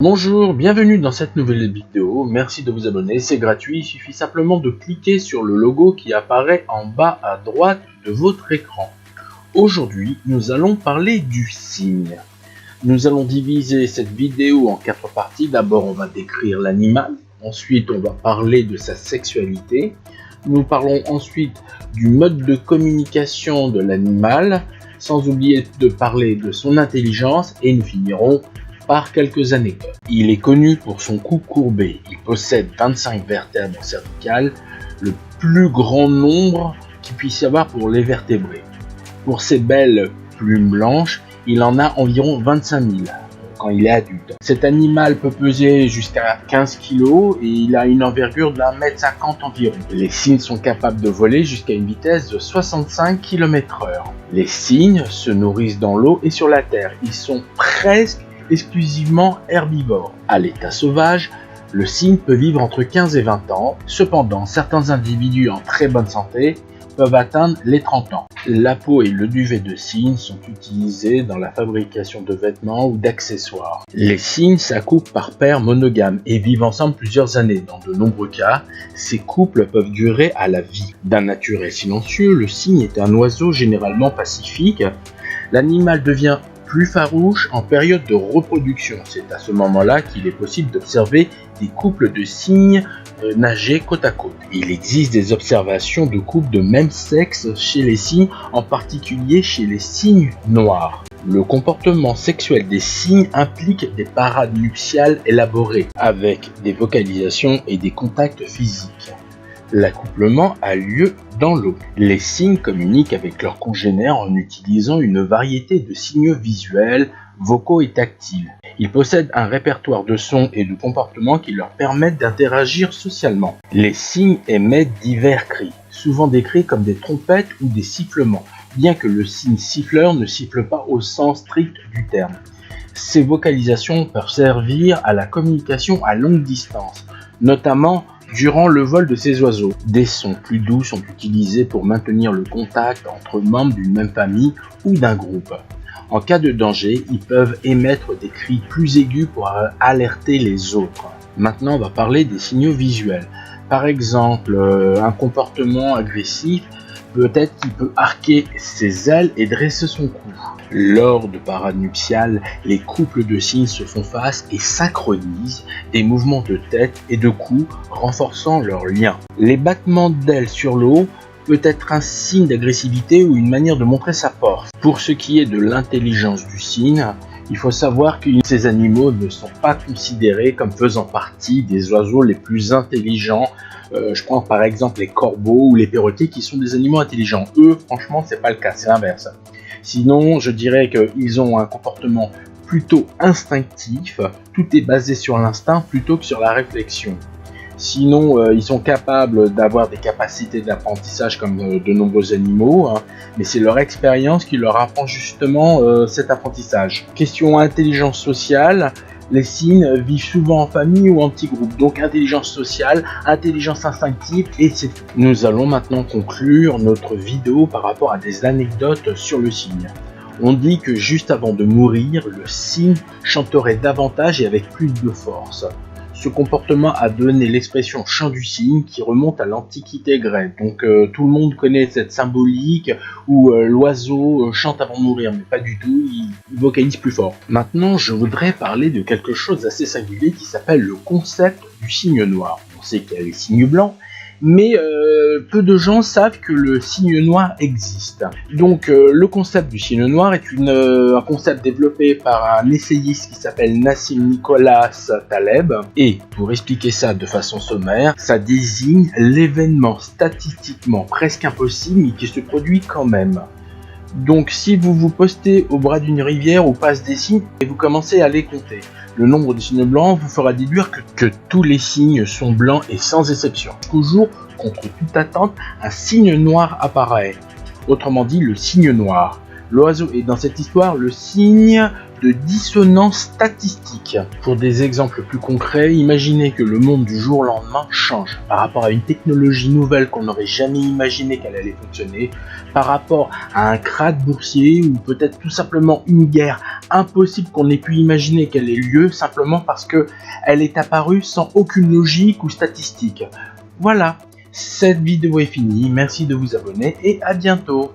Bonjour, bienvenue dans cette nouvelle vidéo, merci de vous abonner, c'est gratuit, il suffit simplement de cliquer sur le logo qui apparaît en bas à droite de votre écran. Aujourd'hui, nous allons parler du cygne. Nous allons diviser cette vidéo en 4 parties. D'abord, on va décrire l'animal, ensuite on va parler de sa sexualité, nous parlons ensuite du mode de communication de l'animal, sans oublier de parler de son intelligence et nous finirons par quelques anecdotes. Il est connu pour son cou courbé. Il possède 25 vertèbres cervicales, le plus grand nombre qu'il puisse y avoir pour les vertébrés. Pour ses belles plumes blanches, il en a environ 25 000 quand il est adulte. Cet animal peut peser jusqu'à 15 kg et il a une envergure d'1,50 m environ. Les cygnes sont capables de voler jusqu'à une vitesse de 65 km/h. Les cygnes se nourrissent dans l'eau et sur la terre. Ils sont presque exclusivement herbivore. À l'état sauvage, le cygne peut vivre entre 15 et 20 ans. Cependant, certains individus en très bonne santé peuvent atteindre les 30 ans. La peau et le duvet de cygne sont utilisés dans la fabrication de vêtements ou d'accessoires. Les cygnes s'accouplent par paires monogames et vivent ensemble plusieurs années. Dans de nombreux cas, ces couples peuvent durer à la vie. D'un naturel silencieux, le cygne est un oiseau généralement pacifique. L'animal devient plus farouche en période de reproduction. C'est à ce moment-là qu'il est possible d'observer des couples de cygnes nager côte à côte. Il existe des observations de couples de même sexe chez les cygnes, en particulier chez les cygnes noirs. Le comportement sexuel des cygnes implique des parades nuptiales élaborées, avec des vocalisations et des contacts physiques. L'accouplement a lieu dans l'eau. Les cygnes communiquent avec leurs congénères en utilisant une variété de signaux visuels, vocaux et tactiles. Ils possèdent un répertoire de sons et de comportements qui leur permettent d'interagir socialement. Les cygnes émettent divers cris, souvent décrits comme des trompettes ou des sifflements, bien que le cygne siffleur ne siffle pas au sens strict du terme. Ces vocalisations peuvent servir à la communication à longue distance, notamment durant le vol de ces oiseaux. Des sons plus doux sont utilisés pour maintenir le contact entre membres d'une même famille ou d'un groupe. En cas de danger, ils peuvent émettre des cris plus aigus pour alerter les autres. Maintenant, on va parler des signaux visuels. Par exemple, un comportement agressif peut être qu'il peut arquer ses ailes et dresser son cou. Lors de parades nuptiales, les couples de cygnes se font face et synchronisent des mouvements de tête et de cou, renforçant leur lien. Les battements d'ailes sur l'eau peut être un signe d'agressivité ou une manière de montrer sa force. Pour ce qui est de l'intelligence du cygne, il faut savoir que ces animaux ne sont pas considérés comme faisant partie des oiseaux les plus intelligents. Je prends par exemple les corbeaux ou les perroquets qui sont des animaux intelligents. Eux, franchement, c'est pas le cas, c'est l'inverse. Sinon, je dirais qu'ils ont un comportement plutôt instinctif. Tout est basé sur l'instinct plutôt que sur la réflexion. Sinon, ils sont capables d'avoir des capacités d'apprentissage comme de nombreux animaux, mais c'est leur expérience qui leur apprend justement cet apprentissage. Question intelligence sociale, les cygnes vivent souvent en famille ou en petits groupes, donc intelligence sociale, intelligence instinctive et c'est tout. Nous allons maintenant conclure notre vidéo par rapport à des anecdotes sur le cygne. On dit que juste avant de mourir, le cygne chanterait davantage et avec plus de force. Ce comportement a donné l'expression chant du cygne qui remonte à l'Antiquité grecque. Donc tout le monde connaît cette symbolique où l'oiseau chante avant de mourir, mais pas du tout, il vocalise plus fort. Maintenant, je voudrais parler de quelque chose d'assez singulier qui s'appelle le concept du cygne noir. On sait qu'il y a les cygnes blancs, mais peu de gens savent que le cygne noir existe. Donc le concept du cygne noir est un concept développé par un essayiste qui s'appelle Nassim Nicholas Taleb. Et pour expliquer ça de façon sommaire, ça désigne l'événement statistiquement presque impossible mais qui se produit quand même. Donc si vous vous postez au bras d'une rivière où passent des cygnes et vous commencez à les compter, le nombre de cygnes blancs vous fera déduire que tous les cygnes sont blancs et sans exception. Jusqu'au jour, contre toute attente, un cygne noir apparaît. Autrement dit, le cygne noir. L'oiseau est dans cette histoire le cygne de dissonance statistique. Pour des exemples plus concrets, imaginez que le monde du jour au lendemain change par rapport à une technologie nouvelle qu'on n'aurait jamais imaginé qu'elle allait fonctionner, par rapport à un krach boursier ou peut-être tout simplement une guerre impossible qu'on ait pu imaginer qu'elle ait lieu simplement parce que elle est apparue sans aucune logique ou statistique. Voilà, cette vidéo est finie, merci de vous abonner et à bientôt.